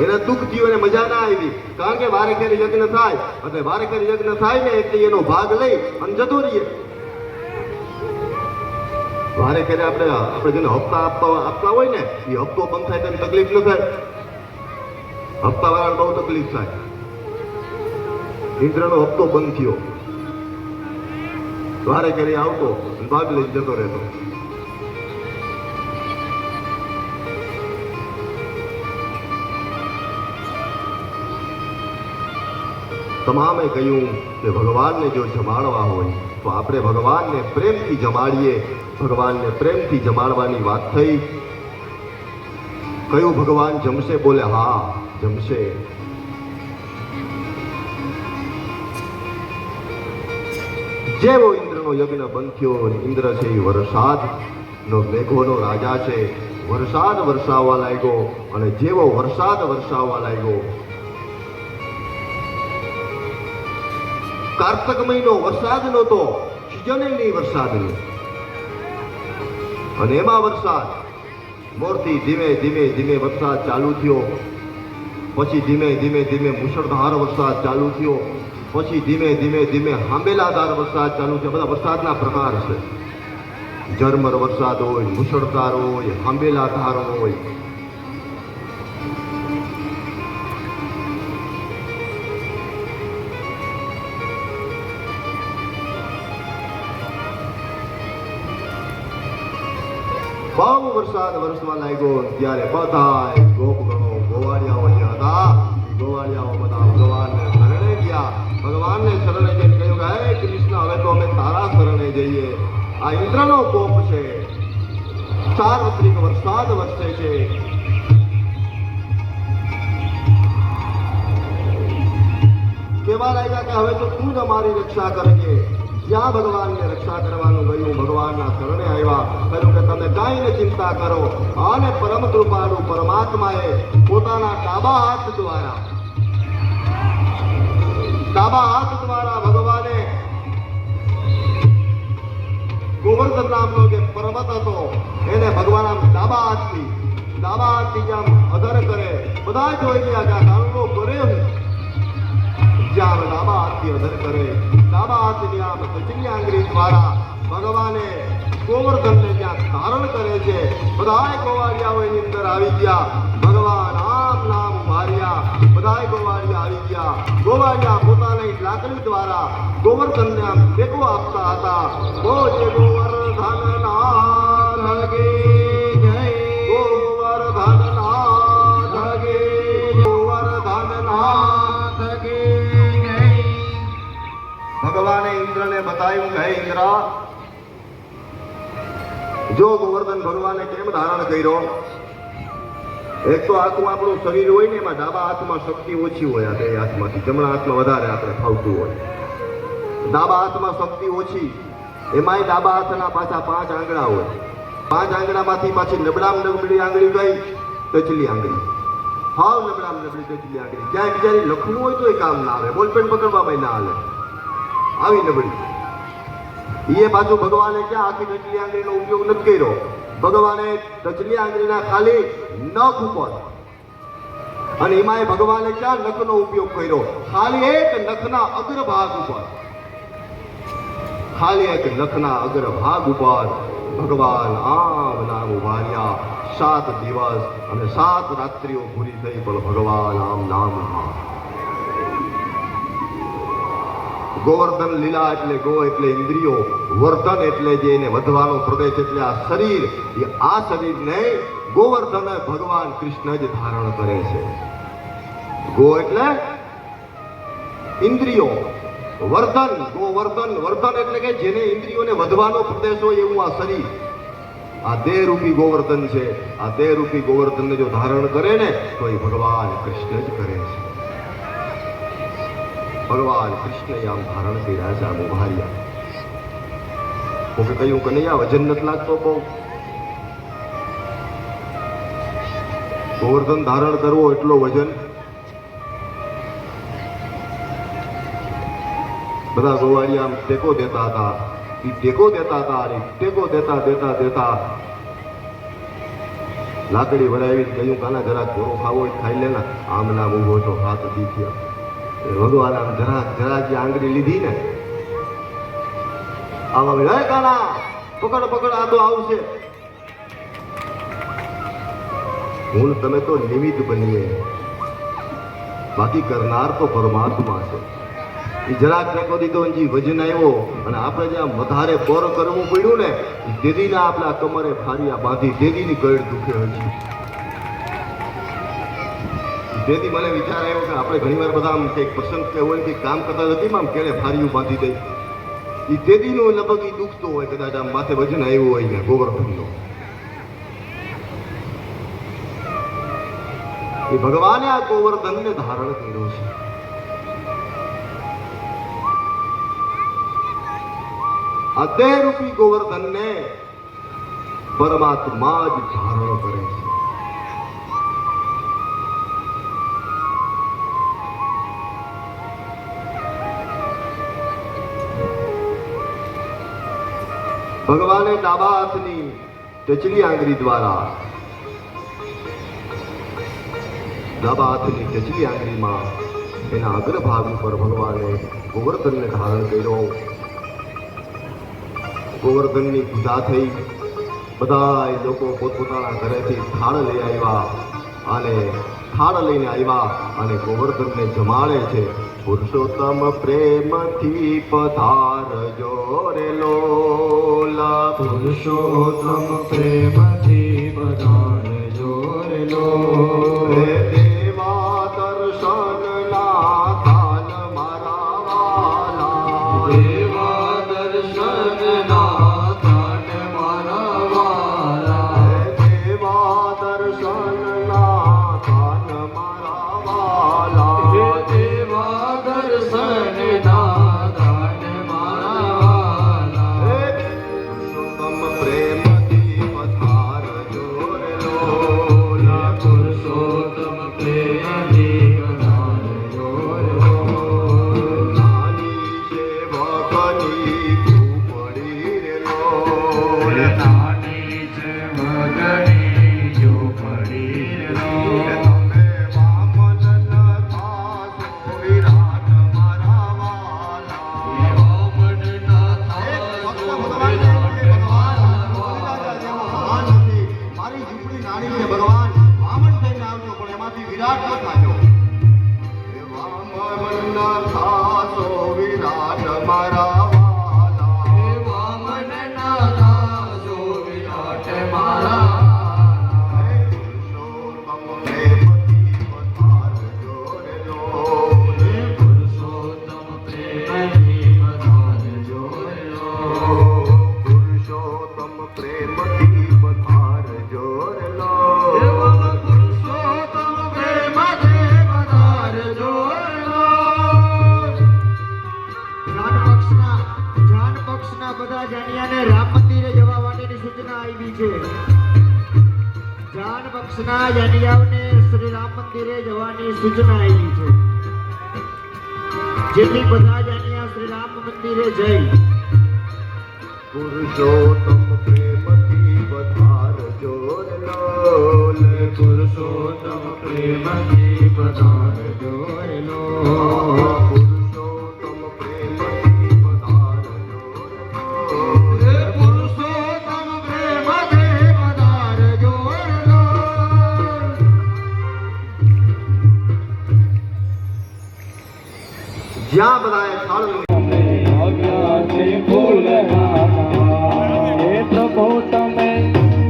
એને દુઃખ થયું, એને મજા ના આવી. કારણ કે વારે ઘરે યજ્ઞ થાય એટલે વારે ઘરે યજ્ઞ થાય ને એટલે એનો ભાગ લઈ અને જતો રહીએ. વારે ઘરે આપણે જેને હપ્તા આપતા હોય ને એ હપ્તો બંધ થાય તો તકલીફ ન થાય. હપ્તા વાળા બહુ તકલીફ થાય. ઇન્દ્રનો હપ્તો બંધ થયો, વારે ઘરે આવતો ભાગ લઈ જતો રહેતો. તમામે કહ્યું કે ભગવાનને જો જમાડવા હોય તો આપણે ભગવાનને પ્રેમથી જમાડીએ. ભગવાનને પ્રેમથી જમાડવાની વાત થઈ. કયું ભગવાન જમશે? બોલે હા જમશે. જેવો ઇન્દ્રનો યજ્ઞ બંધ થયો, ઇન્દ્ર છે એ વરસાદનો મેઘોનો રાજા છે, વરસાદ વરસાવવા લાગ્યો. અને જેવો વરસાદ વરસાવવા લાગ્યો, કાર્તક મહિનો વરસાદ નહોતો, સિઝન નહીં વરસાદની, અને એમાં વરસાદ મોરથી ધીમે ધીમે ધીમે વરસાદ ચાલુ થયો. પછી ધીમે ધીમે ધીમે મુશળધાર વરસાદ ચાલુ થયો. પછી ધીમે ધીમે ધીમે હાંબેલાધાર વરસાદ ચાલુ થયો. બધા વરસાદના પ્રકાર છે. ઝરમર વરસાદ હોય, મુશળધાર હોય, હાંબેલાધાર હોય. બહુ વરસાદ વરસવા લાગ્યો ત્યારે બધા ગોપગણો ગોવાળિયાઓ જે હતા ગોવાળિયાઓ બધા ભગવાનને શરણે ગયા. ભગવાનને શરણે જઈને કહ્યું કે હે કૃષ્ણ, હવે તો અમે તારા શરણે જઈએ. આ ઇન્દ્રનો કોપ છે, સાર્વત્રિક વરસાદ વરસે છે. કેવા લાગ્યા કે હવે તો તું જ અમારી રક્ષા કરજે. જ્યાં ભગવાનને રક્ષા કરવાનું ગયું, ભગવાનના શરણે આવ્યા. કહ્યું કે તમે કાંઈ ન ચિંતા કરો. અને પરમ કૃપાળુ પરમાત્માએ પોતાના ડાબા હાથ દ્વારા ભગવાને ગોવર્ધન નામનો જે પર્વત હતો એને ભગવાન આમ ડાબા હાથથી જેમ અધર કરે. બધા જોઈ ગયા કે આ કારણો કરે જ્યાં ડાબા હાથથી અધર કરે, ડાબા હાથની આમ ટચની આંગળી દ્વારા ભગવાને ગોવર્ધનને ત્યાં ધારણ કરે છે. બધાય ગોવાળિયાઓ એની અંદર આવી ગયા. ભગવાન આમ નામ માર્યા, બધાય ગોવાળિયા આવી ગયા. ગોવાળિયા પોતાની લાકડી દ્વારા ગોવર્ધનને આમ ટેકો આપતા હતા. બોલે ગોવર્ધન નાથ કી જય, ગોવર્ધન નાથ કી, ગોવર્ધન નાથ કી જય. ભગવાને ઇન્દ્રને બતાવ્યું કે હે ઇન્દ્ર, જો ગોવર્ધન ભગવાને કેમ ધારણ કર્યો? એક તો આખું આપણું શરીર હોય ને એમાં ડાબા હાથમાં શક્તિ ઓછી હોય, આ બે હાથમાંથી જમણા હાથમાં વધારે આપણે ફાવતું હોય. ડાબા હાથમાં શક્તિ ઓછી, એમાંય ડાબા હાથના પાછા 5 આંગળા હોય. 5 આંગળામાંથી પાછી નબળામાં નબળી આંગળી ગઈ ટચલી આંગળી. હાવ નબળામાં નબળી ટચલી આંગળી. ક્યાંય બિચારી લખવું હોય તો એ કામ ના આવે, બોલપેન પકડવામાં ના હાલે, આવી નબળી. એ પાછું ભગવાને ક્યાં આખી ટચલી આંગળીનો ઉપયોગ નથી કર્યો. ભગવાને ટચલી આંગળીના ખાલી નખ ઉપર, અને એમાંય ભગવાને ક્યાં નખનો ઉપયોગ કર્યો? ખાલી એક નખના અગ્રભાગ ઉપર, ખાલી એક નખના અગ્રભાગ ઉપર ભગવાન આમ નામ ઉભાર્યા. 7 દિવસ અને 7 રાત્રિઓ પૂરી થઈ પણ ભગવાન આમ નામ ગોવર્ધન લીલા એટલે ગો એટલે ઇન્દ્રિયો, વર્ધન એટલે જે એને વધવાનો પ્રદેશ એટલે આ શરીર. એ આ શરીરને ગોવર્ધન ભગવાન કૃષ્ણ જ ધારણ કરે છે. ગો એટલે ઇન્દ્રિયો, વર્ધન ગોવર્ધન, વર્ધન એટલે કે જેને ઇન્દ્રિયોને વધવાનો પ્રદેશ હોય એવું આ શરીર. આ દેહ રૂપી ગોવર્ધન છે. આ દેહ રૂપી ગોવર્ધનને જો ધારણ કરે ને તો એ ભગવાન કૃષ્ણ જ કરે છે. ભગવાન કૃષ્ણ આમ ધારણ કર્યા છે. આ મોહારિયા ઓકે કહ્યું કનૈયા વજન નથી લાગતો બહુ. ગોવર્ધન ધારણ કરવો એટલો વજન. બધા ગોવાળિયા આમ ટેકો દેતા હતા. એ ટેકો દેતા હતા અને ટેકો દેતા દેતા દેતા લાકડી વળાવી કહ્યું કાના જરાક ઘોરો ખાવો હોય ખાઈ લે ને. આમ ના ઊભો છો હાથ દી થયા. ભગવાન આમ જરાક જરાક જે આંગળી લીધી ને આમાં હે કાના પકડ પકડ આ તો આવશે. હું તમે તો નિમિત્ત બનીએ, બાકી કરનાર તો પરમાત્મા છે. એ જરાક ટેકો દીધો જે વજન આવ્યો અને આપણે જ્યાં વધારે પર કરવું પડ્યું ને એ દેદીના આપણા કમરે ફારિયા બાંધી દેદીની કડ દુખે હજી. દેદી મને વિચાર આવ્યો કે આપણે ઘણી વાર બધા આમ કંઈક પ્રસંગ કે હોય કંઈક કામ કરતા નથી આમ કેળે ફારિયું બાંધી દઈ. એ દેદીનો લગભગ એ દુખતો હોય કદાચ આમ માથે વજન આવ્યું હોય ને ગોવર્ધનનો. એ ભગવાને આ ગોવર્ધનને ધારણ કર્યો છે. આ દેહ રૂપી ગોવર્ધનને પરમાત્મા જ ધારણ કરે છે. ભગવાને ડાબા હાથની ટચલી આંગળી દ્વારા ડાબા હાથની ટચલી આંગળીમાં એના અગ્રભાગ ઉપર ભગવાને ગોવર્ધનને ધારણ કર્યો. ગોવર્ધનની પૂજા થઈ. બધા લોકો પોતપોતાના ઘરેથી થાળ લઈ આવ્યા અને થાળ લઈને આવ્યા અને ગોવર્ધનને જમાડે છે. પુરુષોત્તમ પ્રેમથી પધારજો રે લોલા, પુરુષોત્તમ પ્રેમથી પધારજો રે લોલા. દેવા દર્શન ના કાલ મારા વાલા, દેવા દર્શન ના કાન મારા વાલા. દેવા દર્શન ના કાન મારા વાલા. દેવા દર્શન ના કાન મારા વાલા. પુરુષોત્તમ પ્રેમથી પધારજો રે લોલા, પુરુષોત્તમ પ્રેમથી પધારજો રે લોલા. નાની સેવકની ઝૂંપડી રે લોલા. નાની છે મગની ઝૂંપડી રે લોલા. તમે વામન ન થાશો વિરાટ મારા વાલા. વામન ના મારી ઝૂંપડી નાની છે ભગવાન, વામન થઈને આવજો પણ એમાંથી વિરાટ ન થાજો. વામન ન થાશો વિરાટ મારા વાલા. વામન ના થાજો વિરાટ મારા. પુરુષોત્તમ પ્રેમથી પધારજો રે લોલા. પુરુષોત્તમ પ્રેમથી પધારજો રે લોલા. પુરુષોત્તમ પ્રેમથી પધારજો રે લોલા. પુરુષોત્તમ પ્રેમથી પધારજો રે લોલા. જાન પક્ષના બધા જાનિયાને રામ મંદિરે જવા માટેની સૂચના આવી છે. જાન પક્ષના જાનિયાઓને શ્રી રામ મંદિરે જવાની સૂચના આવી છે. જેથી બધા જાનિયા શ્રી રામ મંદિરે જઈ પુરુષોત્તમ પ્રેમથી પધારજો રે લોલા. પુરુષોત્તમ પ્રેમથી પધારજો રે લોલા. પુરુષોત્તમ પ્રેમથી પધારજો રે લોલા. પુરુષોત્તમ પ્રેમથી પધારજો રે લોલા. જ્યાં બધાએ થાળ છે ફૂલના હે પ્રભુ તમે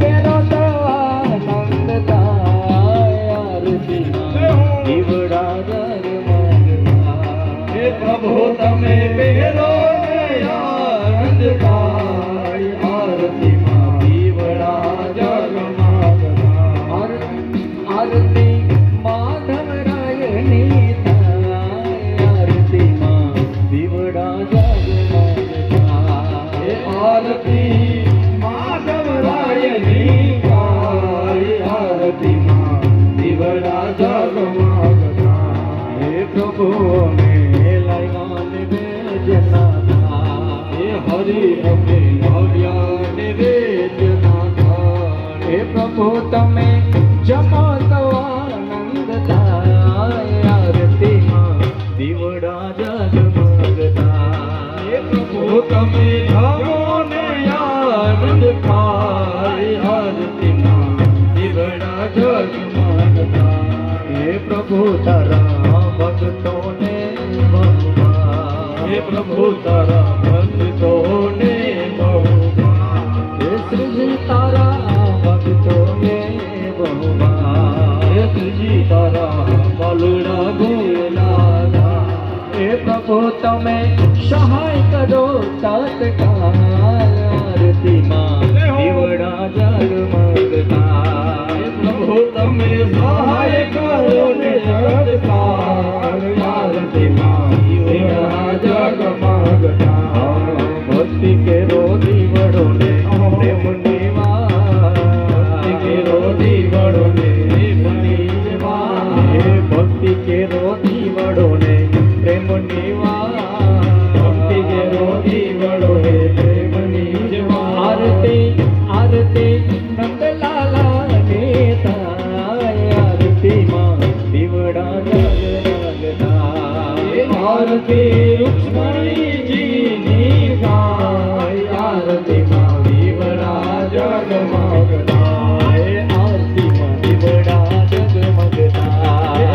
પેરો તો આનંદ થાય આરતીમાં દીવડા જગમગતા હે પ્રભુ તમે પેરો આનંદ થાય આરતીમાં દીવડા જગમગતા આરતી માધવરાયની થાય આરતીમાં દીવડા જગમગતા હે આરતી માધવરાયની થાય આરતીમાં દીવડા જગમગતા હે પ્રભુ અમે લાવ્યા નિવેદના હે હરિ અમે લાવ્યા નિવેદના હે પ્રભુ તમે જમો તો આનંદ થાય આરતીમાં દીવડા જગમગતા હે પ્રભુ તમે જમો ને આનંદ થાય આરતીમાં દીવડા જગમગતા હે પ્રભુ તારા ભક્તોને બહુમાન હે પ્રભુ તારા ભક્તોને બહુમાન હે શ્રીજી તારા ભક્તોને બહુમાન હે શ્રીજી તારા બાલુડા ભોલાના હે પ્રભુ તમે સહાય કરો તત્કાલ આરતીમાં દીવડા જગમગતા હે પ્રભુ તમે સહાય કરો ને તત્કાલ આરતીમાં દીવડા જગમગતા ભક્તિ કેરો દીવડો ને પ્રેમની વાત ભક્તિ કેરો દીવડો ને પ્રેમની વાત હે ભક્તિ કેરો દીવડો ને પ્રેમની વાત ભક્તિ કેરો દીવડો ને પ્રેમની વાત આરતી આરતી નંદલાલા ને થાય આરતીમાં દીવડા જગમગતા હે આરતી રૂક્ષ્મણીજીની થાય આરતીમાં દીવડા જગમગતા હે આરતીમાં દીવડા જગમગતા હે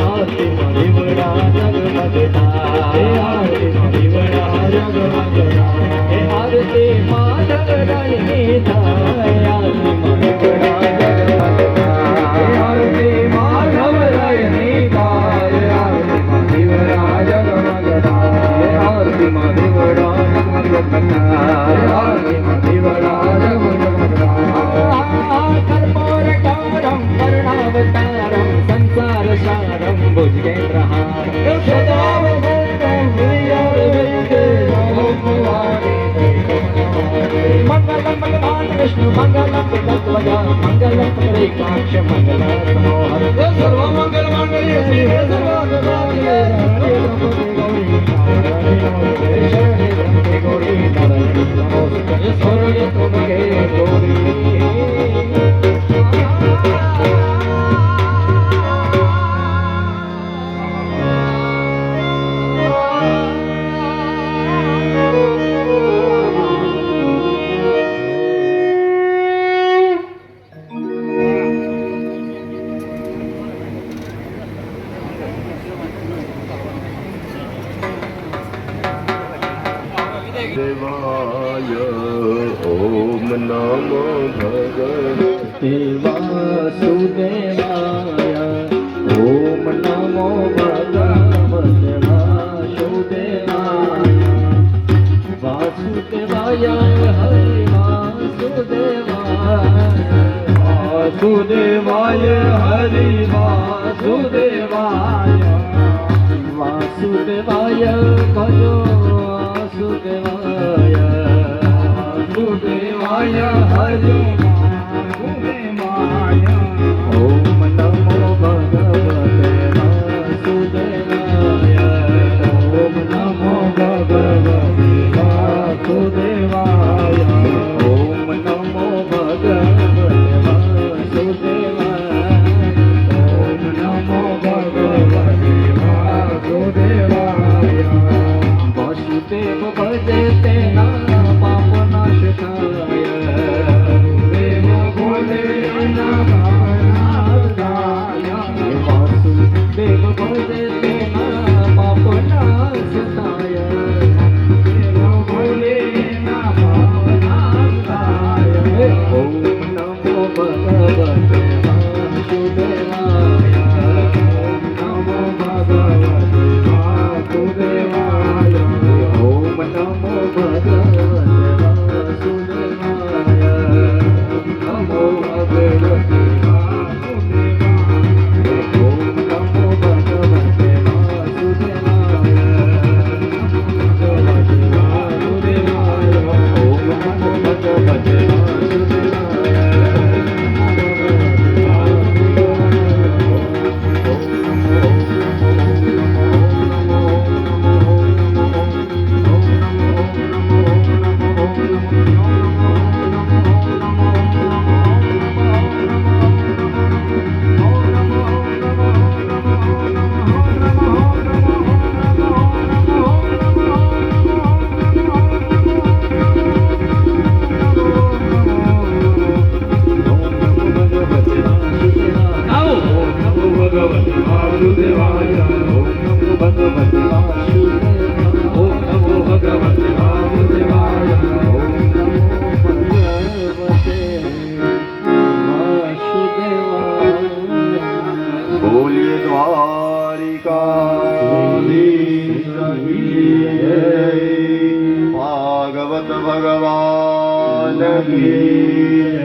આરતીમાં દીવડા જગમગતા હે આરતીમાં દીવડા જગમગતા હે આરતી માધવરાયની થાય આરતીમાં દીવડા જગમગતા હે આરતી માધવરાયની થાય આરતીમાં દીવડા જગમગતા હે આરતીમાં દીવડા જગમગતા હે આરતીમાં દીવડા જગમગતા કર્પૂરકારમ કરુણાવતારમ સંસાર સારમ ભુજગેન્દ્રહારમ સદા વસંતમ પ્રિયવૈતે મંગલમ ભગવાન વિષ્ણુ મંગલમ તત્વજા મંગલમ પરીકાક્ષ મંગલમ સનોહર સર્વ મંગલ મંગલ્ય શિવે સર્વાર્થસાધકે ગૌરી નારાયણ નમોસ્તે સર્વે તુમકે ગૌરી દેવાય ઓમ નમો ભગવતે વાસુદેવાય ઓમ નમો ભગવતે વાસુદેવાય વાસુદેવાય હરિ વાસુદેવાય હરિ વાસુદેવાય વાસુદેવાય ભજો વાસુદેવાય વાસુદેવાય હરિ વાસુદેવાય ઓમ નમો ભગવતે વાસુદેવાય ઓમ નમો ભગવતે વાસુદેવાય ઓમ નમો ભગવતે વાસુદેવાય ઓમ નમો ભગવતે વાસુદેવાય વાસુદેવ ભજતે ના પાપ નાશ થાય દેવ બોલે ના પાપ નાશ થાય વાસુદેવાય ઓમ નમો ભગવતે વાસુદેવાય ઓમ નમો ભગવતે વાસુદેવાય ઓમ નમો ભગવતે વાસુદેવાય બોલીએ દ્વારિકાધીશ કી જય ભાગવત ભગવાન કી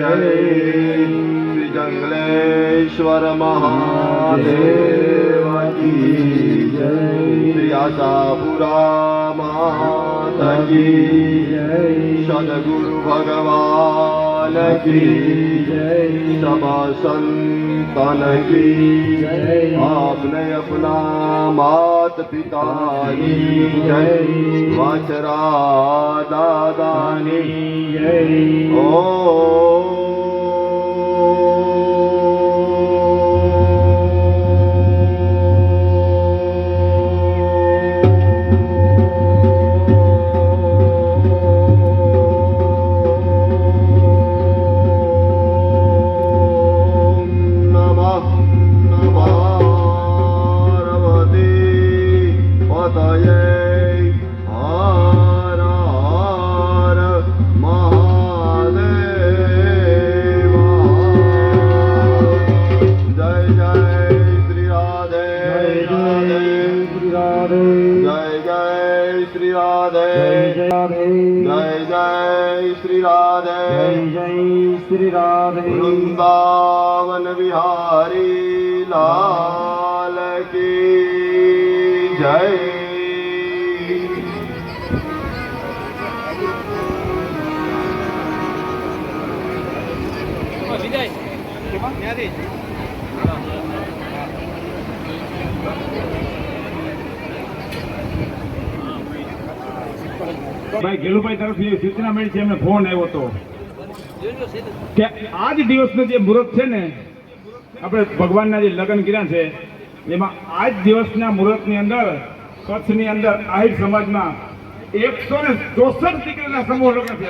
જય શ્રી જંગલેશ્વર મહાદેવ કી જય શ્રી આશાપુરા માતા કી જય સદગુરુ ભગવાન કી જય સમા સંતન की जय आपने अपना मात पितानी जय वाचरा दादानी जय ओ वृंदावन बिहारी लाल की जय ભાઈ ગેલુભાઈ તરફથી સૂચના મળી છે, એમને ફોન આવ્યો હતો કે આજ દિવસનું જે મુહૂર્ત છે ને, આપણે ભગવાનના જે લગ્ન કર્યા છે એમાં આજ દિવસના મુહૂર્તની અંદર કચ્છની અંદર આહિર સમાજમાં 164 દીકરીના સમૂહ લગ્ન છે.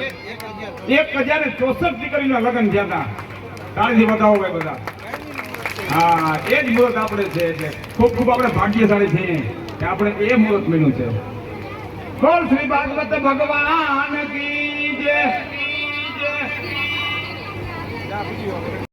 1064 દીકરીના લગ્ન થયા હતા. તાળીથી બતાવો ભાઈ બધા. હા, એ જ મુહૂર્ત આપણે છે. એટલે ખૂબ ખૂબ આપણે ભાગ્યશાળી છીએ કે આપણે એ મુહૂર્ત મળ્યું છે. બોલ શ્રી ભાગવત ભગવાન કી જય.